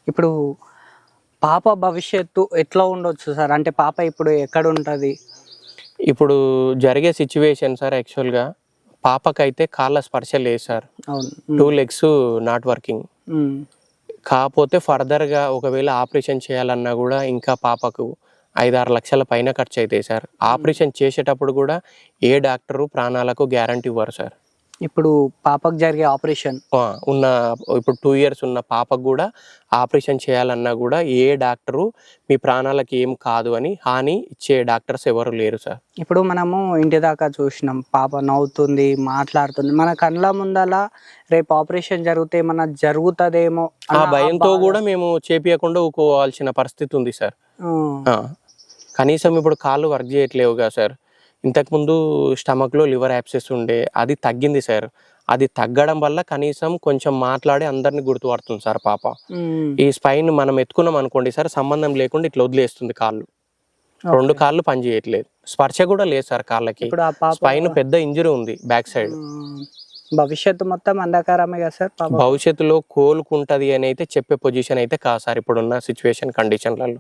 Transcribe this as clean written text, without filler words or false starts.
ఇప్పుడు పాప భవిష్యత్తు ఎట్లా ఉండొచ్చు సార్? అంటే పాప ఇప్పుడు ఎక్కడ ఉంటది? ఇప్పుడు జరిగే సిచ్యువేషన్ సార్, యాక్చువల్గా పాపకైతే కాళ్ళ స్పర్శ లేదు సార్. అవును. 2 legs నాట్ వర్కింగ్. హ్మ్. కాకపోతే ఫర్దర్గా ఒకవేళ ఆపరేషన్ చేయాలన్నా కూడా ఇంకా పాపకు 5-6 లక్షల పైన ఖర్చు అవుతాయి సార్. ఆపరేషన్ చేసేటప్పుడు కూడా ఏ డాక్టరు ప్రాణాలకు గ్యారంటీ ఇవ్వరు సార్. ఇప్పుడు పాపకు జరిగే ఆపరేషన్ ఇప్పుడు 2 years ఉన్న పాపకు కూడా ఆపరేషన్ చేయాలన్నా కూడా ఏ డాక్టరు మీ ప్రాణాలకు ఏం కాదు అని హాని ఇచ్చే డాక్టర్స్ ఎవరు లేరు సార్. ఇప్పుడు మనము ఇంటి దాకా చూసినాం, పాప నవ్వుతుంది, మాట్లాడుతుంది. మన కళ్ళ ముందల రేపు ఆపరేషన్ జరిగితే ఏమన్నా జరుగుతుందేమో ఆ భయంతో కూడా మేము చేపియకుండా ఊకోవాల్సిన పరిస్థితి ఉంది సార్. కనీసం ఇప్పుడు కాళ్ళు వర్క్ చేయట్లేవుగా సార్. ఇంతకుముందు స్టమక్లో లివర్ యాబ్సెస్ ఉండే, అది తగ్గింది సార్. అది తగ్గడం వల్ల కనీసం కొంచెం మాట్లాడి అందరిని గుర్తుపడుతుంది సార్ పాప. ఈ స్పైన్ మనం ఎత్తుకున్నాం అనుకోండి సార్, సంబంధం లేకుండా ఇట్లా వదిలేస్తుంది కాళ్ళు. 2 కాళ్ళు పని చేయట్లేదు, స్పర్శ కూడా లేదు సార్ కాళ్ళకి. స్పైన్ పెద్ద ఇంజరీ ఉంది బ్యాక్ సైడ్. భవిష్యత్తు మొత్తం అంధకారమే కదా సార్? భవిష్యత్తులో కోలుకుంటది అని అయితే చెప్పే పొజిషన్ అయితే కాదు సార్ ఇప్పుడున్న సిచ్యువేషన్ కండిషన్లలో.